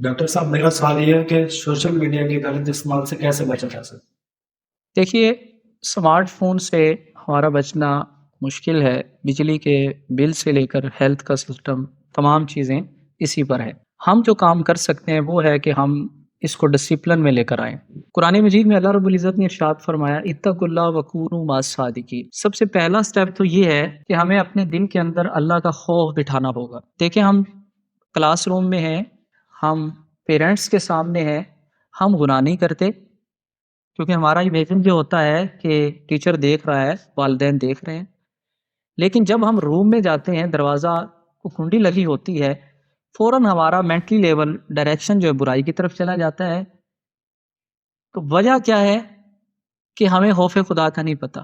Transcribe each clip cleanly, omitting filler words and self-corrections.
Doctor साहब, मेरा सवाल ये है कि सोशल मीडिया के गलत इस्तेमाल से कैसे बचा जा सकता देखिए, स्मार्टफ़ोन से हमारा बचना मुश्किल है। बिजली के बिल से लेकर हेल्थ का सिस्टम, तमाम चीज़ें इसी पर है। हम जो काम कर सकते हैं वो है कि हम इसको डिसिप्लिन में लेकर आएँ। कुरान मजीद में अल्लाह रब्बुल इज़्ज़त ने इरशाद फरमाया, इत्तकुल्लाह वकूनू मास सादिकीन। सबसे पहला स्टेप तो ये है कि हमें अपने दिल के अंदर अल्लाह का खौफ बिठाना होगा। देखिए, हम क्लासरूम में हैं, हम पेरेंट्स के सामने हैं, हम गुनाह नहीं करते, क्योंकि हमारा इमेजिन जो होता है कि टीचर देख रहा है, वालिदैन देख रहे हैं। लेकिन जब हम रूम में जाते हैं, दरवाज़ा को कुंडी लगी होती है, फ़ौरन हमारा मेंटली लेवल डायरेक्शन जो है बुराई की तरफ चला जाता है। तो वजह क्या है कि हमें खौफ़ खुदा का नहीं पता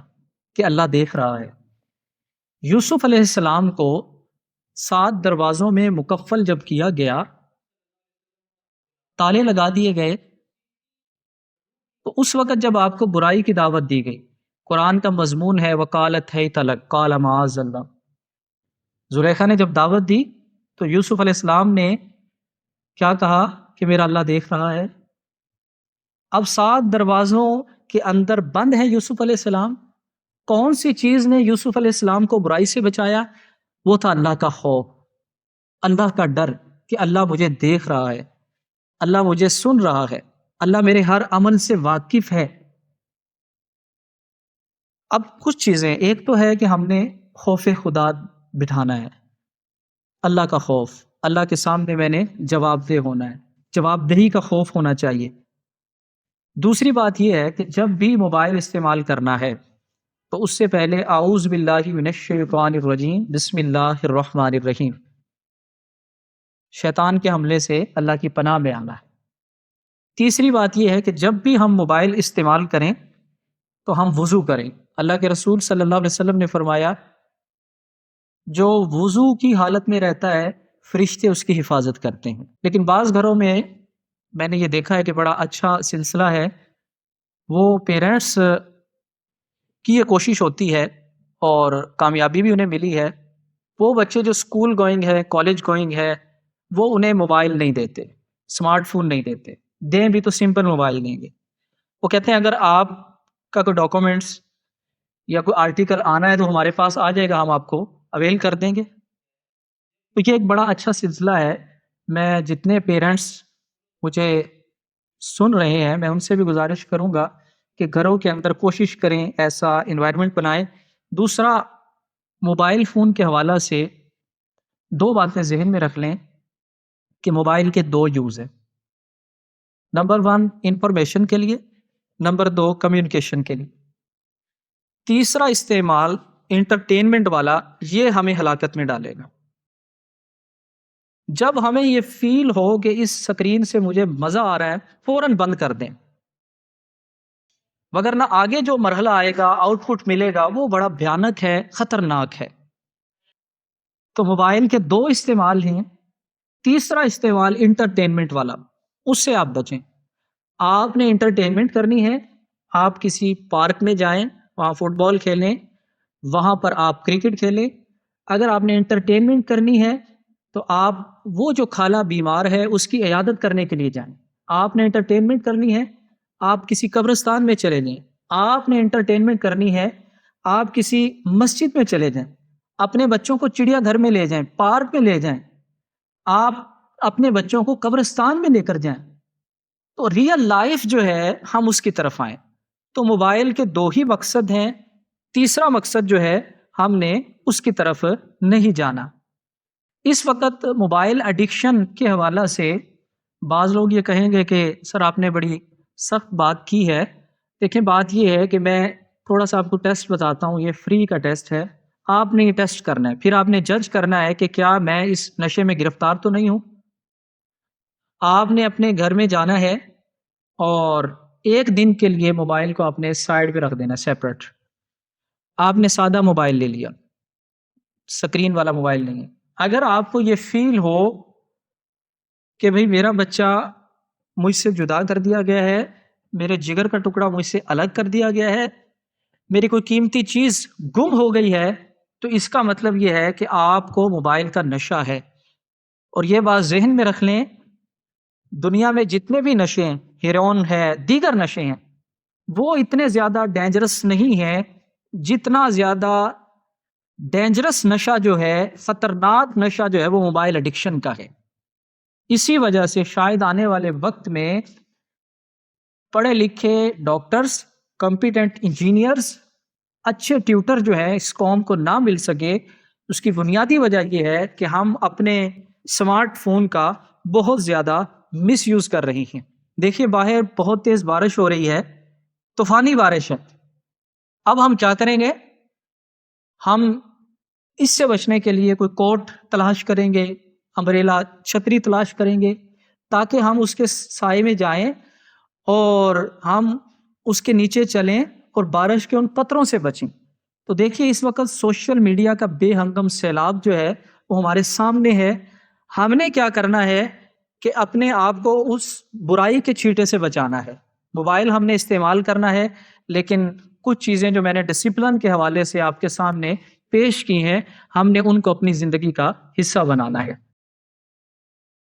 कि अल्लाह देख रहा है। यूसुफ़ अलैहिस्सलाम को 7 दरवाज़ों में मुकफ़्फ़ल जब किया गया, ताले लगा दिए गए, तो उस वक़्त जब आपको बुराई की दावत दी गई, कुरान का मज़मून है वकालत है तलक काल माज़ल्लाह। ज़ुलेखा ने जब दावत दी तो यूसुफ़ अलैहिस्सलाम ने क्या कहा कि मेरा अल्लाह देख रहा है। अब 7 दरवाज़ों के अंदर बंद है यूसुफ़ अलैहिस्सलाम। कौन सी चीज़ ने यूसुफ़ अलैहिस्सलाम को बुराई से बचाया? वो था अल्लाह का खौफ, अल्लाह का डर कि अल्लाह मुझे देख रहा है, अल्लाह मुझे सुन रहा है, अल्लाह मेरे हर अमल से वाकिफ़ है। अब कुछ चीज़ें, एक तो है कि हमने खौफ खुदा बिठाना है, अल्लाह का खौफ, अल्लाह के सामने मैंने जवाबदेह होना है, जवाबदेही का खौफ होना चाहिए। दूसरी बात यह है कि जब भी मोबाइल इस्तेमाल करना है तो उससे पहले आऊज़ बिल्लाहि मिनश शैतानिर रजीम बिस्मिल्लाहिर रहमानिर रहीम, शैतान के हमले से अल्लाह की पनाह में आना है। तीसरी बात यह है कि जब भी हम मोबाइल इस्तेमाल करें तो हम वज़ू करें। अल्लाह के रसूल सल्लल्लाहु अलैहि वसल्लम ने फरमाया, जो वुज़ू की हालत में रहता है, फरिश्ते उसकी हिफाजत करते हैं। लेकिन बाज़ घरों में मैंने ये देखा है कि बड़ा अच्छा सिलसिला है, वो पेरेंट्स की ये कोशिश होती है और कामयाबी भी उन्हें मिली है, वो बच्चे जो स्कूल गोइंग है, कॉलेज गोइंग है, वो उन्हें मोबाइल नहीं देते, स्मार्टफ़ोन नहीं देते। दें भी तो सिंपल मोबाइल देंगे। वो कहते हैं अगर आपका कोई डॉक्यूमेंट्स या कोई आर्टिकल आना है तो हमारे पास आ जाएगा, हम आपको अवेल कर देंगे। तो ये एक बड़ा अच्छा सिलसिला है। मैं जितने पेरेंट्स मुझे सुन रहे हैं, मैं उनसे भी गुज़ारिश करूँगा कि घरों के अंदर कोशिश करें ऐसा एनवायरनमेंट बनाएँ। दूसरा, मोबाइल फ़ोन के हवाला से 2 बातें ज़हन में रख लें कि मोबाइल के 2 यूज़ हैं। नंबर 1 इन्फॉर्मेशन के लिए, नंबर 2 कम्युनिकेशन के लिए। तीसरा इस्तेमाल एंटरटेनमेंट वाला, ये हमें हलाकत में डालेगा। जब हमें ये फ़ील हो कि इस स्क्रीन से मुझे मज़ा आ रहा है, फ़ौरन बंद कर दें, वगरना आगे जो मरहला आएगा, आउटपुट मिलेगा, वो बड़ा भयानक है, ख़तरनाक है। तो मोबाइल के 2 इस्तेमाल हैं। तीसरा इस्तेमाल एंटरटेनमेंट वाला, उससे आप बचें। आपने एंटरटेनमेंट करनी है, आप किसी पार्क में जाएँ, वहाँ फुटबॉल खेलें, वहाँ पर आप क्रिकेट खेलें। अगर आपने एंटरटेनमेंट करनी है, तो आप वो जो खाला बीमार है, उसकी इयादत करने के लिए जाएँ। आपने एंटरटेनमेंट करनी है, आप किसी कब्रिस्तान में चले जाएँ। आपने एंटरटेनमेंट करनी है, आप किसी मस्जिद में चले जाएँ। अपने बच्चों को चिड़ियाघर में ले जाएँ, पार्क में ले जाएँ। आप अपने बच्चों को कब्रिस्तान में लेकर जाएँ। तो रियल लाइफ जो है, हम उसकी तरफ आएँ। तो मोबाइल के 2 ही मकसद हैं, तीसरा मकसद जो है, हमने उसकी तरफ नहीं जाना। इस वक़्त मोबाइल एडिक्शन के हवाला से बाज़ लोग ये कहेंगे कि सर आपने बड़ी सख्त बात की है। देखिए, बात ये है कि मैं थोड़ा-सा आपको टेस्ट बताता हूँ, ये फ्री का टेस्ट है। आपने ये टेस्ट करना है, फिर आपने जज करना है कि क्या मैं इस नशे में गिरफ़्तार तो नहीं हूँ? आपने अपने घर में जाना है और 1 दिन के लिए मोबाइल को अपने साइड पे रख देना सेपरेट। आपने सादा मोबाइल ले लिया, स्क्रीन वाला मोबाइल नहीं है। अगर आपको ये फ़ील हो कि भई मेरा बच्चा मुझसे जुदा कर दिया गया है, मेरे जिगर का टुकड़ा मुझसे अलग कर दिया गया है, मेरी कोई कीमती चीज़ गुम हो गई है, तो इसका मतलब ये है कि आपको मोबाइल का नशा है। और ये बात ज़हन में रख लें, دنیا میں جتنے بھی نشے ہیں، ہیروئن ہے، دیگر نشے ہیں، وہ اتنے زیادہ ڈینجرس نہیں ہیں جتنا زیادہ ڈینجرس نشہ جو ہے، خطرناک نشہ جو ہے وہ موبائل ایڈکشن کا ہے۔ اسی وجہ سے شاید آنے والے وقت میں پڑھے لکھے ڈاکٹرز، کمپیٹنٹ انجینئرز، اچھے ٹیوٹر جو ہے اس قوم کو نہ مل سکے۔ اس کی بنیادی وجہ یہ ہے کہ ہم اپنے اسمارٹ فون کا بہت زیادہ مس یوز کر رہی ہیں۔ دیکھیے باہر بہت تیز بارش ہو رہی ہے، طوفانی بارش ہے۔ اب ہم کیا کریں گے؟ ہم اس سے بچنے کے لیے کوئی کوٹ تلاش کریں گے، امبریلا، چھتری تلاش کریں گے، تاکہ ہم اس کے سائے میں جائیں اور ہم اس کے نیچے چلیں اور بارش کے ان قطروں سے بچیں۔ تو دیکھیے اس وقت سوشل میڈیا کا بے ہنگم سیلاب جو ہے وہ ہمارے سامنے ہے۔ ہم نے کیا کرنا ہے کہ اپنے آپ کو اس برائی کے چھیٹے سے بچانا ہے۔ موبائل ہم نے استعمال کرنا ہے، لیکن کچھ چیزیں جو میں نے ڈسپلن کے حوالے سے آپ کے سامنے پیش کی ہیں، ہم نے ان کو اپنی زندگی کا حصہ بنانا ہے۔